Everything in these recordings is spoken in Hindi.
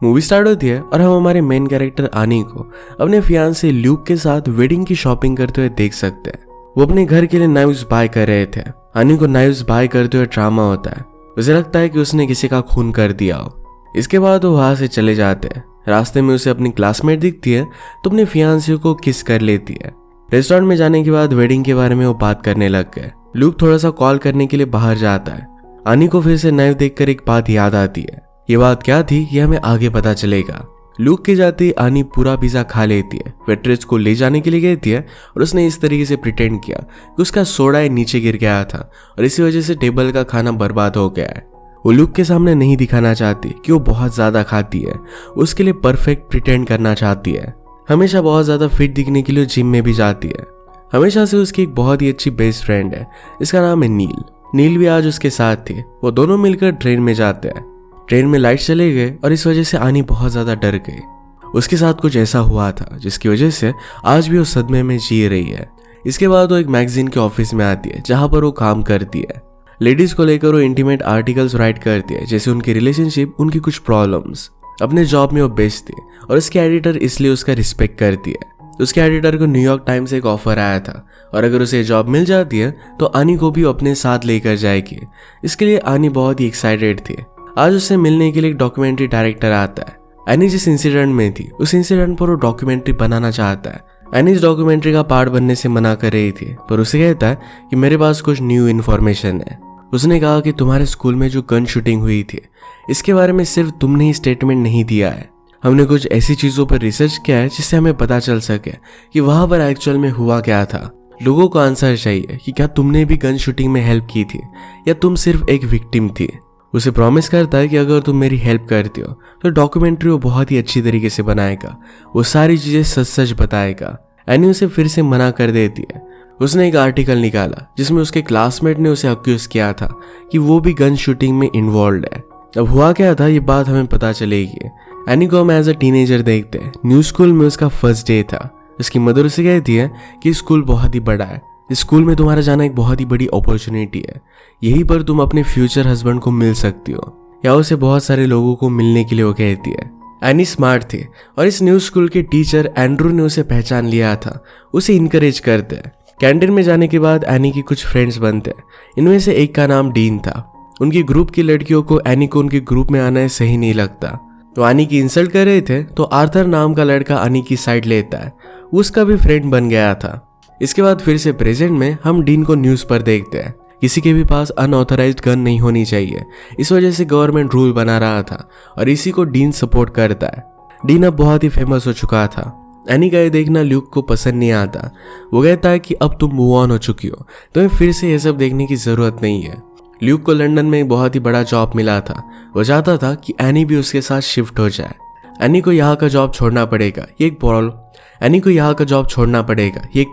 मूवी स्टार्ट होती है और हम हमारे मेन कैरेक्टर आनी को अपने फियांसे ल्यूक के साथ वेडिंग की शॉपिंग करते हुए देख सकते हैं। वो अपने घर के लिए नाइव्स बाय कर रहे थे। आनी को नाइव्स बाय करते हुए ट्रामा होता है। उसे लगता है कि उसने किसी का खून कर दिया हो। इसके बाद वो वहां से चले जाते हैं। रास्ते में उसे अपनी क्लासमेट दिखती है तो अपने फियांसे को किस कर लेती है। रेस्टोरेंट में जाने के बाद वेडिंग के बारे में वो बात करने लग गए। ल्यूक थोड़ा सा कॉल करने के लिए बाहर जाता है। आनी को फिर से नाइफ देखकर एक बात याद आती है। ये बात क्या थी ये हमें आगे पता चलेगा। ल्यूक के जाते ही आनी पूरा पिज्जा खा लेती है। वेट्रेस को ले जाने के लिए कहती है और उसने इस तरीके से प्रिटेंड किया कि उसका सोडा नीचे गिर गया था और इसी वजह से टेबल का खाना बर्बाद हो गया है। वो ल्यूक के सामने नहीं दिखाना चाहती कि वो बहुत ज्यादा खाती है। उसके लिए परफेक्ट प्रिटेंड करना चाहती है। हमेशा बहुत ज्यादा फिट दिखने के लिए जिम में भी जाती है। हमेशा से उसकी एक बहुत ही अच्छी बेस्ट फ्रेंड है। इसका नाम है नील। नील भी आज उसके साथ थी। वो दोनों मिलकर ट्रेन में जाते हैं। ट्रेन में लाइट चले गए और इस वजह से आनी बहुत ज्यादा डर गई। उसके साथ कुछ ऐसा हुआ था जिसकी वजह से आज भी वो सदमे में जी रही है। इसके बाद वो एक मैगजीन के ऑफिस में आती है जहां पर वो काम करती है। लेडीज को लेकर वो इंटीमेट आर्टिकल्स राइट करती है, जैसे उनकी रिलेशनशिप, उनकी कुछ प्रॉब्लम्स। अपने जॉब में वो बेस्ट थी और उसके एडिटर इसलिए उसका रिस्पेक्ट करती है। उसके एडिटर को न्यूयॉर्क टाइम्स से एक ऑफर आया था और अगर उसे जॉब मिल जाती है तो आनी को भी अपने साथ लेकर जाएगी। इसके लिए आनी बहुत ही एक्साइटेड थी। आज उससे मिलने के लिए एक डॉक्यूमेंट्री डायरेक्टर आता है। एनी जिस इंसिडेंट में थी उस इंसिडेंट पर वो डॉक्यूमेंट्री बनाना चाहता है। एनी इस डॉक्यूमेंट्री का पार्ट बनने से मना कर रही थी, पर उसे कहता है कि मेरे पास कुछ न्यू इन्फॉर्मेशन है। उसने कहा कि तुम्हारे स्कूल में जो गन शूटिंग हुई थी इसके बारे में सिर्फ तुमने ही स्टेटमेंट नहीं दिया है। हमने कुछ ऐसी चीजों पर रिसर्च किया है जिससे हमें पता चल सके कि वहां पर एक्चुअल में हुआ क्या था। लोगों को आंसर चाहिए कि क्या तुमने भी गन शूटिंग में हेल्प की थी या तुम सिर्फ एक विक्टिम थी। उसे प्रॉमिस करता है कि अगर तुम मेरी हेल्प करती हो तो डॉक्यूमेंट्री वो बहुत ही अच्छी तरीके से बनाएगा। वो सारी चीजें सच सच बताएगा। एनी उसे फिर से मना कर देती है। उसने एक आर्टिकल निकाला जिसमें उसके क्लासमेट ने उसे अक्यूज किया था कि वो भी गन शूटिंग में इन्वॉल्व है। अब हुआ क्या था ये बात हमें पता चलेगी। एनी को हम एज अ टीनेजर देखते हैं। न्यू स्कूल में उसका फर्स्ट डे था। उसकी मदर उसे कहती है कि स्कूल बहुत ही बड़ा है। इस स्कूल में तुम्हारा जाना एक बहुत ही बड़ी अपॉर्चुनिटी है। यहीं पर तुम अपने फ्यूचर हस्बैंड को मिल सकती हो। या उसे बहुत सारे लोगों को मिलने के लिए वो कहती है। एनी स्मार्ट थी और इस न्यू स्कूल के टीचर एंड्रू ने उसे पहचान लिया था। उसे इनकरेज करते हैं। कैंटीन में जाने के बाद एनी की कुछ फ्रेंड्स बनते हैं। इनमें से एक का नाम डीन था। उनकी ग्रुप की लड़कियों को एनी को उनके ग्रुप में आना सही नहीं लगता, तो आनी की इंसल्ट कर रहे थे तो आर्थर नाम का लड़का आनी की साइड लेता है। उसका भी फ्रेंड बन गया था। इसके बाद फिर से प्रेजेंट में हम डीन को न्यूज पर देखते हैं। किसी के भी पास अनऑथराइज्ड गन नहीं होनी चाहिए, इस वजह से गवर्नमेंट रूल बना रहा था और इसी को डीन सपोर्ट करता है। डीन अब बहुत ही फेमस हो चुका था। एनी का ये देखना ल्यूक को पसंद नहीं आता। वो कहता है कि अब तुम मूव ऑन हो चुकी हो, तुम्हें फिर से ये सब देखने की जरूरत नहीं है। ल्यूक को लंदन में एक बहुत ही बड़ा जॉब मिला था। वो चाहता था कि एनी भी उसके साथ शिफ्ट हो जाए। एनी को यहाँ का जॉब छोड़ना पड़ेगा, ये एक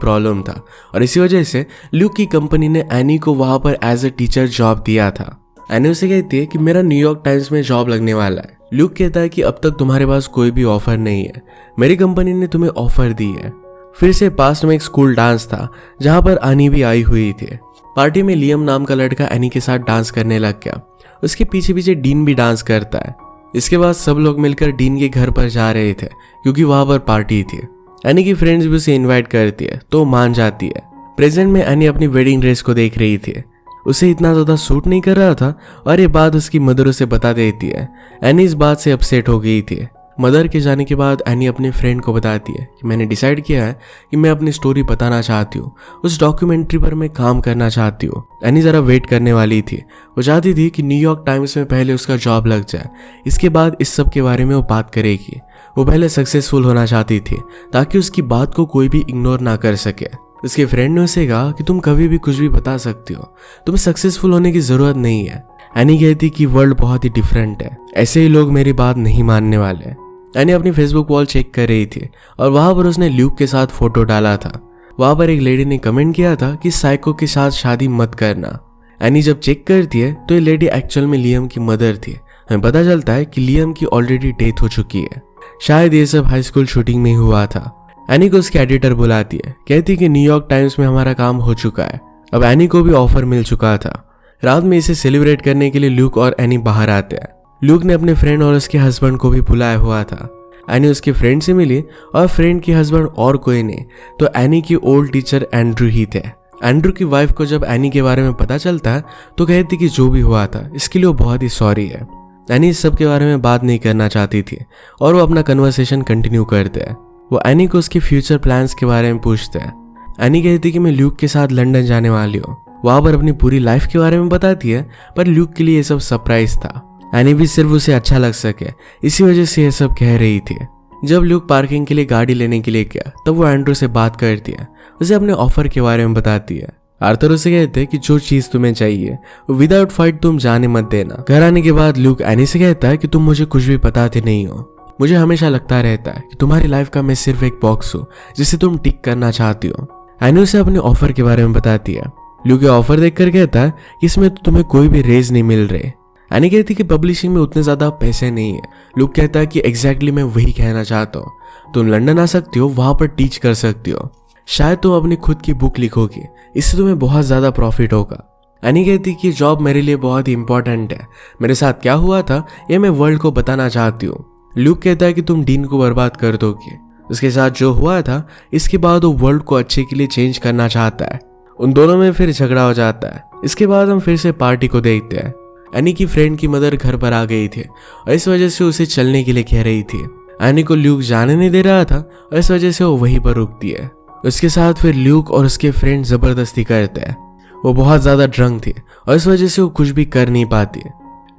प्रॉब्लम था और इसी वजह से ल्यूक की कंपनी ने एनी को वहां पर एज अ टीचर जॉब दिया था। एनी उसे कहती है कि मेरा न्यूयॉर्क टाइम्स में जॉब लगने वाला है। ल्यूक कहता है कि अब तक तुम्हारे पास कोई भी ऑफर नहीं है, मेरी कंपनी ने तुम्हें ऑफर दी है। फिर से पास्ट में एक स्कूल डांस था जहां पर आनी भी आई हुई थी। पार्टी में लियम नाम का लड़का एनी के साथ डांस करने लग गया। उसके पीछे पीछे डीन भी डांस करता है। इसके बाद सब लोग मिलकर डीन के घर पर जा रहे थे क्योंकि वहां पर पार्टी थी। एनी की फ्रेंड्स भी उसे इनवाइट करती है तो मान जाती है। प्रेजेंट में एनी अपनी वेडिंग ड्रेस को देख रही थी। उसे इतना ज्यादा सूट नहीं कर रहा था और ये बात उसकी मदर उसे बता देती है। एनी इस बात से अपसेट हो गई थी। मदर के जाने के बाद एनी अपने फ्रेंड को बताती है कि मैंने डिसाइड किया है कि मैं अपनी स्टोरी बताना चाहती हूँ, उस डॉक्यूमेंट्री पर मैं काम करना चाहती हूँ। एनी जरा वेट करने वाली थी। वो चाहती थी कि न्यूयॉर्क टाइम्स में पहले उसका जॉब लग जाए, इसके बाद इस सब के बारे में वो बात करेगी। वो पहले सक्सेसफुल होना चाहती थी ताकि उसकी बात को कोई भी इग्नोर ना कर सके। उसके फ्रेंड ने उसे कहा कि तुम कभी भी कुछ भी बता सकती हो, तुम्हें सक्सेसफुल होने की जरूरत नहीं है। एनी कहती कि वर्ल्ड बहुत ही डिफरेंट है, ऐसे ही लोग मेरी बात नहीं मानने वाले। एनी अपनी फेसबुक वॉल चेक कर रही थी और वहां पर उसने ल्यूक के साथ फोटो डाला था। वहां पर एक लेडी ने कमेंट किया था कि साइको के साथ शादी मत करना। एनी जब चेक करती है तो ये लेडी एक्चुअल में लियम की मदर थी। हमें पता चलता है कि लियम की ऑलरेडी डेथ हो चुकी है। शायद ये सब हाई स्कूल शूटिंग में ही हुआ था। एनी को उसकी एडिटर बुलाती है, कहती कि न्यूयॉर्क टाइम्स में हमारा काम हो चुका है। अब एनी को भी ऑफर मिल चुका था। रात में इसे सेलिब्रेट करने के लिए ल्यूक और एनी बाहर आते हैं। ल्यूक ने अपने फ्रेंड और उसके हस्बैंड को भी बुलाया हुआ था। एनी उसके फ्रेंड से मिली और फ्रेंड की हस्बैंड और कोई नहीं तो एनी की ओल्ड टीचर एंड्रू ही थे। एंड्रू की वाइफ को जब एनी के बारे में पता चलता है तो कहती कि जो भी हुआ था इसके लिए वो बहुत ही सॉरी है। एनी इस सब के बारे में बात नहीं करना चाहती थी और वो अपना कन्वर्सेशन कंटिन्यू करते हैं। वो एनी को उसके फ्यूचर प्लान्स के बारे में पूछते हैं। एनी कहती कि मैं ल्यूक के साथ लंदन जाने वाली हूँ। वहां पर अपनी पूरी लाइफ के बारे में बताती है, पर ल्यूक के लिए ये सब सरप्राइज था। एनी भी सिर्फ उसे अच्छा लग सके इसी वजह से ये सब कह रही थी। जब ल्यूक पार्किंग के लिए गाड़ी लेने के लिए गया तब वो एंड्रू से बात करती है, उसे अपने ऑफर के बारे में बताती है। आर्थर उसे कहते हैं कि जो चीज तुम्हें चाहिए विदाउट फाइट तुम जाने मत देना। घर आने के बाद ल्यूक एनी से कहता है कि तुम मुझे कुछ भी बताते नहीं हो। मुझे हमेशा लगता रहता है कि तुम्हारी लाइफ का मैं सिर्फ एक बॉक्स हूँ जिसे तुम टिक करना चाहती हो। एनी उसे अपने ऑफर के बारे में बताती है। ल्यूक ये ऑफर देखकर कहता है कि इसमें तो तुम्हें कोई भी रेज नहीं मिल रहे। एनी कहती कि पब्लिशिंग में उतने ज्यादा पैसे नहीं है। ल्यूक कहता है कि एग्जैक्टली मैं वही कहना चाहता हूँ। तुम लंदन आ सकती हो, वहां पर टीच कर सकती हो, शायद तुम अपनी खुद की बुक लिखोगी, इससे तुम्हें बहुत ज्यादा प्रॉफिट होगा। एनी कहती कि जॉब मेरे लिए बहुत ही इंपॉर्टेंट है, मेरे साथ क्या हुआ था ये मैं वर्ल्ड को बताना चाहती हूँ। ल्यूक कहता है कि तुम डीन को बर्बाद कर दोगे, उसके साथ जो हुआ था इसके बाद वो वर्ल्ड को अच्छे के लिए चेंज करना चाहता है। उन दोनों में फिर झगड़ा हो जाता है। इसके बाद हम फिर से पार्टी को देखते हैं। एनी की फ्रेंड की मदर घर पर आ गई थी और इस वजह से उसे चलने के लिए कह रही थी। एनी को ल्यूक जाने नहीं दे रहा था और इस वजह से वो वहीं पर रुकती है। उसके साथ फिर ल्यूक और उसके फ्रेंड जबरदस्ती करते हैं। वो बहुत ज्यादा ड्रंक थी और इस वजह से वो कुछ भी कर नहीं पाती।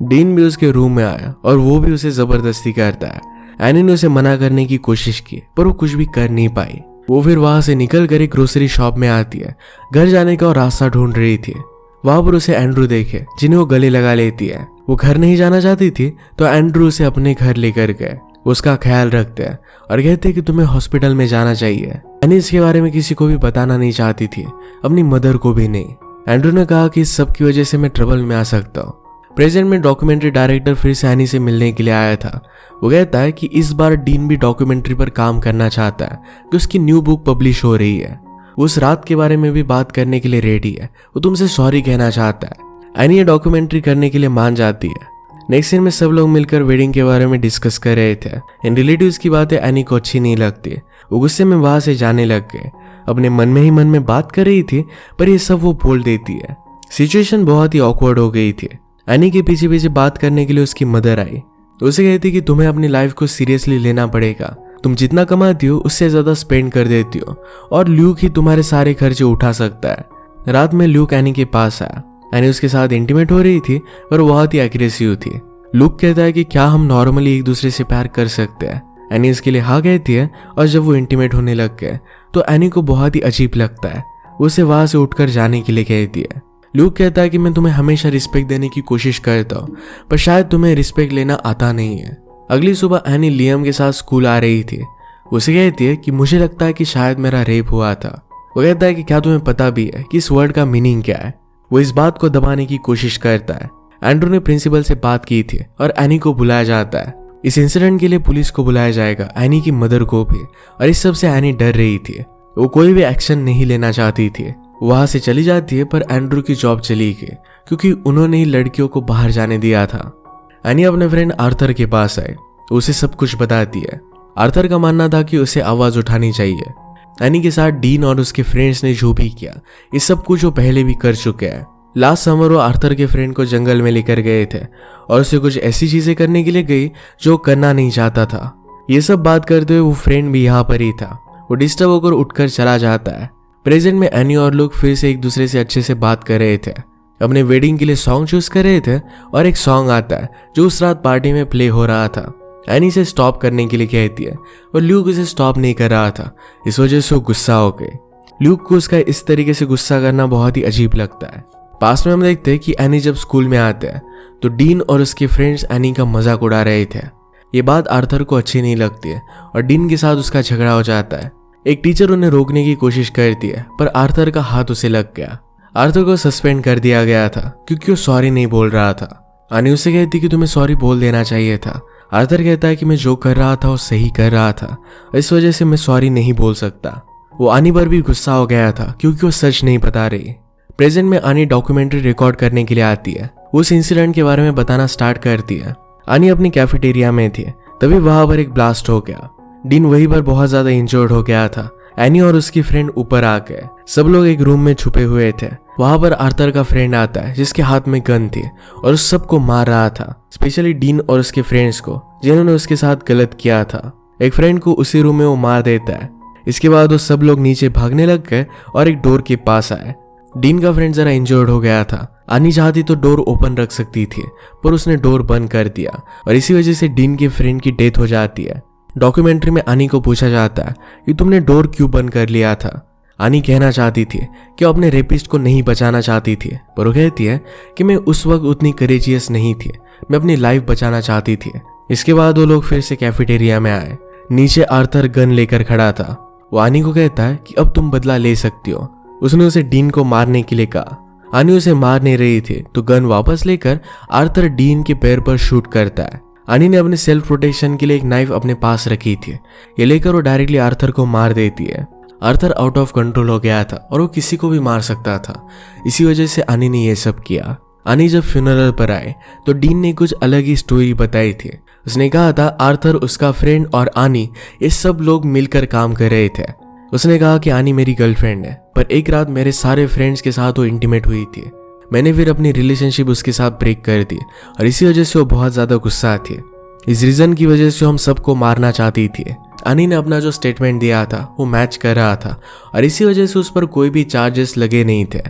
डीन भी उसके रूम में आया और वो भी उसे जबरदस्ती करता है। एनी ने उसे मना करने की कोशिश की पर वो कुछ भी कर नहीं पाई। वो फिर वहां से निकल कर एक ग्रोसरी शॉप में आती है। घर जाने का रास्ता ढूंढ रही थी। वहां पर उसे एंड्रू देखे जिन्हें वो गले लगा लेती है। वो घर नहीं जाना चाहती थी तो एंड्रू उसे अपने घर लेकर गए। उसका ख्याल रखते हैं और कहते हैं कि तुम्हें हॉस्पिटल में जाना चाहिए। एनी इसके बारे में किसी को भी बताना नहीं चाहती थी, अपनी मदर को भी नहीं। एंड्रू ने कहा कि इस सब की वजह से मैं ट्रबल में आ सकता हूँ। प्रेजेंट में डॉक्यूमेंट्री डायरेक्टर फिर से एनी से मिलने के लिए आया था। वो कहता है कि इस बार डीन भी डॉक्यूमेंट्री पर काम करना चाहता है कि उसकी न्यू बुक पब्लिश हो रही है। वो उस रात के बारे में भी बात करने के लिए रेडी है। वो तुमसे सॉरी कहना चाहता है। एनी ये डॉक्यूमेंट्री करने के लिए मान जाती है। नेक्स्ट सीन में सब लोग मिलकर वेडिंग के बारे में डिस्कस कर रहे थे। इन रिलेटिव्स की बातें एनी को अच्छी नहीं लगती। वो गुस्से में वहां से जाने लग गए। अपने मन में ही मन में बात कर रही थी पर ये सब वो बोल देती है। सिचुएशन बहुत ही ऑकवर्ड हो गई थी। एनी के पीछे पीछे बात करने के लिए उसकी मदर आई। उसे कहती कि तुम्हें अपनी लाइफ को सीरियसली लेना पड़ेगा। तुम जितना कमाती हो उससे ज्यादा स्पेंड कर देती हो और ल्यूक ही तुम्हारे सारे खर्चे उठा सकता है। रात में ल्यूक एनी के पास आया। एनी उसके साथ इंटीमेट हो रही थी पर बहुत ही एग्रेसिव थी। ल्यूक कहता है कि क्या हम नॉर्मली एक दूसरे से प्यार कर सकते हैं। एनी इसके लिए हाँ कहती है और जब वो इंटीमेट होने लग गए तो एनी को बहुत ही अजीब लगता है। उसे वहां से उठकर जाने के लिए कहती है। ल्यूक कहता है कि मैं तुम्हें हमेशा रिस्पेक्ट देने की कोशिश करता हूँ पर शायद तुम्हें रिस्पेक्ट लेना आता नहीं है। अगली सुबह एनी लियम के साथ स्कूल आ रही थी। उसे कहती है कि मुझे लगता है कि शायद मेरा रेप हुआ था। वो कहता है कि क्या तुम्हें पता भी है कि इस वर्ड का मीनिंग क्या है। वो इस बात को दबाने की कोशिश करता है। एंड्रू ने प्रिंसिपल से बात की थी और एनी को बुलाया जाता है। इस इंसिडेंट के लिए पुलिस को बुलाया जाएगा, एनी की मदर को भी। और इस सब से एनी डर रही थी। वो कोई भी एक्शन नहीं लेना चाहती थी। वहां से चली जाती है पर एंड्रू की जॉब चली गई क्योंकि उन्होंने ही लड़कियों को बाहर जाने दिया था। एनी अपने फ्रेंड आर्थर के पास आए। उसे सब कुछ बताती है। आर्थर का मानना था कि उसे आवाज उठानी चाहिए। एनी के साथ डीन और उसके फ्रेंड्स ने जो भी किया इस सब कुछ वो पहले भी कर चुके हैं। लास्ट समर वो आर्थर के फ्रेंड को जंगल में लेकर गए थे और उसे कुछ ऐसी चीजें करने के लिए गई जो करना नहीं चाहता था। ये सब बात करते हुए वो फ्रेंड भी यहाँ पर ही था। वो डिस्टर्ब होकर उठकर चला जाता है। प्रेजेंट में एनी और लोग फिर से एक दूसरे से अच्छे से बात कर रहे थे। अपने वेडिंग के लिए सॉन्ग चूज कर रहे थे और एक सॉन्ग आता है जो उस रात पार्टी में प्ले हो रहा था। एनी से स्टॉप करने के लिए कहती है और ल्यूक उसे स्टॉप नहीं कर रहा था। इस वजह से वो गुस्सा हो गई। ल्यूक को उसका इस तरीके से गुस्सा करना बहुत ही अजीब लगता है। पास में हम देखते हैं कि एनी जब स्कूल में आते हैं तो डीन और उसके फ्रेंड्स एनी का मजाक उड़ा रहे थे। ये बात आर्थर को अच्छी नहीं लगती है और डीन के साथ उसका झगड़ा हो जाता है। एक टीचर उन्हें रोकने की कोशिश करती है पर आर्थर का हाथ उसे लग गया। आर्थर को सस्पेंड कर दिया गया था क्योंकि वो सॉरी नहीं बोल रहा था। एनी उससे कहती कि तुम्हें सॉरी बोल देना चाहिए था। आर्थर कहता है कि मैं जो कर रहा था वो सही कर रहा था, इस वजह से मैं सॉरी नहीं बोल सकता। वो एनी पर भी गुस्सा हो गया था क्योंकि वो सच नहीं बता रही। प्रेजेंट में एनी डॉक्यूमेंट्री रिकॉर्ड करने के लिए आती है। उस इंसिडेंट के बारे में बताना स्टार्ट करती है। आनी अपनी कैफेटेरिया में थी, तभी वहां पर एक ब्लास्ट हो गया। डीन वहीं पर बहुत ज्यादा इंजर्ड हो गया था। एनी और उसकी फ्रेंड ऊपर आ गए। सब लोग एक रूम में छुपे हुए थे। वहां पर आर्थर का फ्रेंड आता है जिसके हाथ में गन थी और उस सबको मार रहा था, स्पेशली डीन और उसके फ्रेंड्स को जिन्होंने उसके साथ गलत किया था। एक फ्रेंड को उसी रूम में वो मार देता है। इसके बाद वो सब लोग नीचे भागने लग गए और एक डोर के पास आए। डीन का फ्रेंड जरा इंजर्ड हो गया था। आनी चाहती तो डोर ओपन रख सकती थी, पर उसने डोर बंद कर दिया और इसी वजह से डीन के फ्रेंड की डेथ हो जाती है। डॉक्यूमेंट्री में आनी को पूछा जाता है कि तुमने डोर क्यों बंद कर लिया था। आनी कहना चाहती थी कि वो अपने रेपिस्ट को नहीं बचाना चाहती थी, पर वो कहती है कि मैं उस वक्त उतनी करेजियस नहीं थी, मैं अपनी लाइफ बचाना चाहती थी। इसके बाद वो लोग फिर से कैफेटेरिया में आए। नीचे आर्थर गन लेकर खड़ा था। वो आनी को कहता है कि अब तुम बदला ले सकती हो। उसने उसे डीन को मारने के लिए कहा। आनी उसे मार नहीं रही थी तो गन वापस लेकर आर्थर डीन के पैर पर शूट करता है। आनी ने अपने सेल्फ प्रोटेक्शन के लिए एक नाइफ अपने पास रखी थी। ये लेकर वो डायरेक्टली आर्थर को मार देती है। आर्थर आउट ऑफ कंट्रोल हो गया था और वो किसी को भी मार सकता था। इसी वजह से आनी ने यह सब किया। आनी जब फ्यूनरल पर आए तो डीन ने कुछ अलग ही स्टोरी बताई थी। उसने कहा था आर्थर, उसका फ्रेंड और आनी ये सब लोग मिलकर काम कर रहे थे। उसने कहा कि आनी मेरी गर्लफ्रेंड है, पर एक रात मेरे सारे फ्रेंड्स के साथ वो इंटीमेट हुई थी। मैंने फिर अपनी रिलेशनशिप उसके साथ ब्रेक कर दी और इसी वजह से वो बहुत ज्यादा गुस्सा थी। इस रीजन की वजह से हम सबको मारना चाहती थी। आनी ने अपना जो स्टेटमेंट दिया था वो मैच कर रहा था और इसी वजह से उस पर कोई भी चार्जेस लगे नहीं थे।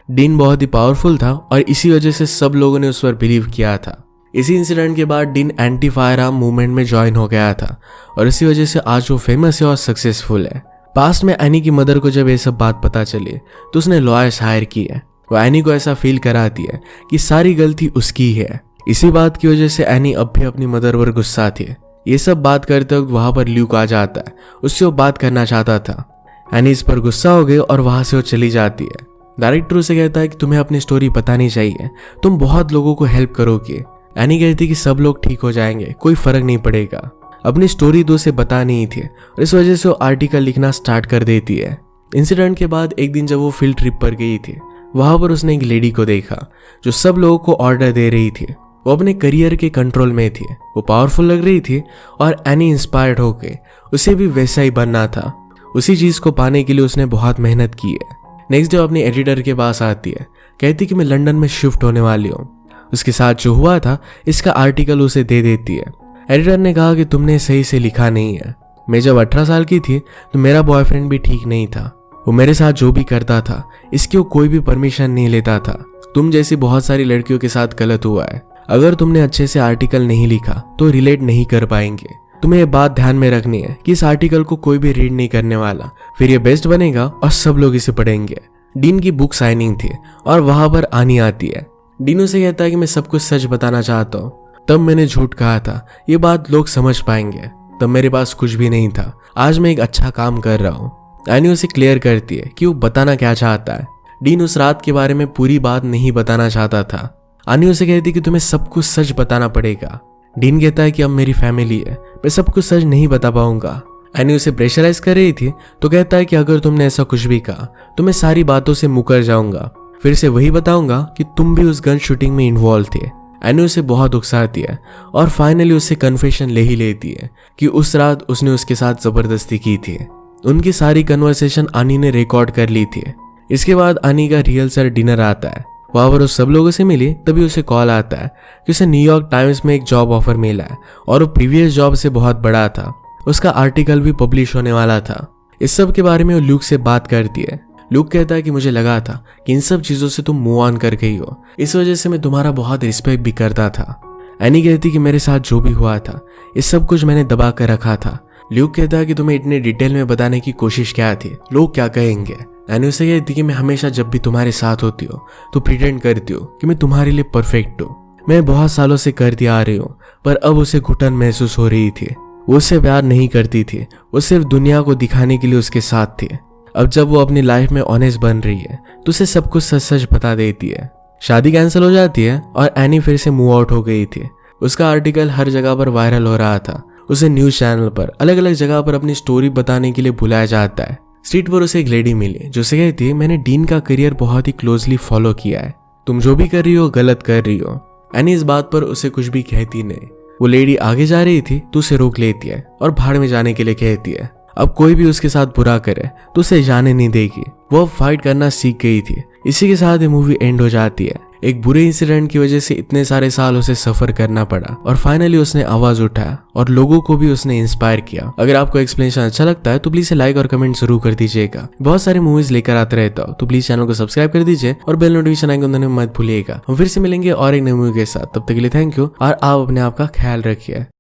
डीन बहुत ही पावरफुल था और इसी वजह से सब लोगों ने उस पर बिलीव किया था। इसी इंसिडेंट के बाद dean anti fire arm movement में ज्वाइन हो गया था और इसी वजह से आज वो फेमस है और सक्सेसफुल है। पास्ट में एनी की मदर को जब ये सब बात पता चली तो उसने लॉयर्स हायर किए। वो एनी को ऐसा फील कराती है कि सारी गलती उसकी है। इसी बात की वजह से एनी अब भी अपनी मदर पर गुस्सा थी। ये सब बात करते वक्त वहां पर ल्यूक आ जाता है। उससे वो बात करना चाहता था। एनी इस पर गुस्सा हो गई और वहां से वो चली जाती है। डायरेक्टर उसे कहता है कि तुम्हें अपनी स्टोरी बतानी चाहिए, तुम बहुत लोगों को हेल्प करोगे। एनी कहती कि सब लोग ठीक हो जाएंगे, कोई फर्क नहीं पड़ेगा। अपनी स्टोरी दो से बता नहीं थी और इस वजह से वो आर्टिकल लिखना स्टार्ट कर देती है। इंसिडेंट के बाद एक दिन जब वो फील्ड ट्रिप पर गई थी, वहां पर उसने एक लेडी को देखा जो सब लोगों को ऑर्डर दे रही थी। वो अपने करियर के कंट्रोल में थी, वो पावरफुल लग रही थी और एनी इंस्पायर्ड होके उसे भी वैसा ही बनना था। उसी चीज को पाने के लिए उसने बहुत मेहनत की है। नेक्स्ट डे अपने एडिटर के पास आती है, कहती कि मैं लंदन में शिफ्ट होने वाली हूँ। उसके साथ जो हुआ था इसका आर्टिकल उसे दे देती है। एडिटर ने कहा कि तुमने सही से लिखा नहीं है। मैं जब 18 साल की थी तो मेरा बॉयफ्रेंड भी ठीक नहीं था। वो मेरे साथ जो भी करता था इसकी वो कोई भी परमिशन नहीं लेता था। तुम जैसी बहुत सारी लड़कियों के साथ गलत हुआ है। अगर तुमने अच्छे से आर्टिकल नहीं लिखा तो रिलेट नहीं कर पाएंगे। तुम्हें ये बात ध्यान में रखनी है कि इस आर्टिकल को कोई भी रीड नहीं करने वाला, फिर ये बेस्ट बनेगा और सब लोग इसे पढ़ेंगे। डीन की बुक साइनिंग थी और वहां पर आनी आती है। डीन उसे कहता है कि मैं सब कुछ सच बताना चाहता हूँ। तब मैंने झूठ कहा था, ये बात लोग समझ पाएंगे। तब मेरे पास कुछ भी नहीं था। आज मैं एक अच्छा काम कर रहा हूँ। एनी उसे क्लियर करती है कि वो बताना क्या चाहता है। डीन उस रात के बारे में पूरी बात नहीं बताना चाहता था। आनी उसे कहती कि तुम्हें सब कुछ सच बताना पड़ेगा। डीन कहता है कि अब मेरी फैमिली है, मैं सब कुछ सच नहीं बता पाऊंगा। एनी उसे प्रेशराइज कर रही थी तो कहता है कि अगर तुमने ऐसा कुछ भी कहा तो मैं सारी बातों से मुकर जाऊंगा। फिर से वही बताऊंगा कि तुम भी उस गन शूटिंग में इन्वॉल्व थे। एनी उसे बहुत उकसाती है और फाइनली उससे कन्फेशन ले ही लेती है कि उस रात उसने उसके साथ जबरदस्ती की थी। उनकी सारी कन्वर्सेशन आनी ने रिकॉर्ड कर ली थी। इसके बाद आनी का रियल सर डिनर आता है। वहां पर उस सब लोगों से मिली तभी उसे कॉल आता है कि उसे न्यूयॉर्क टाइम्स में एक जॉब ऑफर मिला है और वो प्रीवियस जॉब से बहुत बड़ा था। उसका आर्टिकल भी पब्लिश होने वाला था। इस सब के बारे में वो ल्यूक से बात करती है। ल्यूक कहता है कि मुझे लगा था कि इन सब चीजों से तुम मूव ऑन कर गई हो, इस वजह से मैं तुम्हारा बहुत रिस्पेक्ट भी करता था। एनी कहती कि मेरे साथ जो भी हुआ था इस सब कुछ मैंने दबा कर रखा था। ल्यूक कहता है कि तुम्हें इतने डिटेल में बताने की कोशिश क्या थी, लोग क्या कहेंगे। एनी उसे कहती कि मैं हमेशा जब भी तुम्हारे साथ होती हो तो प्रिटेंड करती हो कि मैं तुम्हारे लिए परफेक्ट हूँ। मैं बहुत सालों से करती आ रही हूँ, पर अब उसे घुटन महसूस हो रही थी। वो उससे प्यार नहीं करती थी, वो सिर्फ दुनिया को दिखाने के लिए उसके साथ थी। अब जब वो अपनी लाइफ में ऑनेस्ट बन रही है तो उसे सब कुछ सच सच बता देती है। शादी कैंसिल हो जाती है और एनी फिर से मूव आउट हो गई थी। उसका आर्टिकल हर जगह पर वायरल हो रहा था। उसे न्यूज चैनल पर अलग अलग जगह पर अपनी स्टोरी बताने के लिए बुलाया जाता है। स्ट्रीट पर उसे एक लेडी मिली जो उसे कहती है मैंने डीन का करियर बहुत ही क्लोजली फॉलो किया है, तुम जो भी कर रही हो गलत कर रही हो। एनी इस बात पर उसे कुछ भी कहती नहीं। वो लेडी आगे जा रही थी तो उसे रोक लेती है और भाड़ में जाने के लिए कहती है। अब कोई भी उसके साथ बुरा करे तो उसे जाने नहीं देगी। वो अब फाइट करना सीख गई थी। इसी के साथ ये मूवी एंड हो जाती है। एक बुरे इंसिडेंट की वजह से इतने सारे साल उसे सफर करना पड़ा और फाइनली उसने आवाज उठाया और लोगों को भी उसने इंस्पायर किया। अगर आपको एक्सप्लेनेशन अच्छा लगता है तो प्लीज लाइक और कमेंट जरूर कर दीजिएगा। बहुत सारी मूवीज लेकर आते रहता हूँ तो प्लीज चैनल को सब्सक्राइब कर दीजिए और बेल नोटिफिकेशन आइकन दबाना मत भूलिएगा। हम फिर से मिलेंगे और एक नई मूवी के साथ। तब तक के लिए थैंक यू और आप अपने आप का ख्याल रखिए।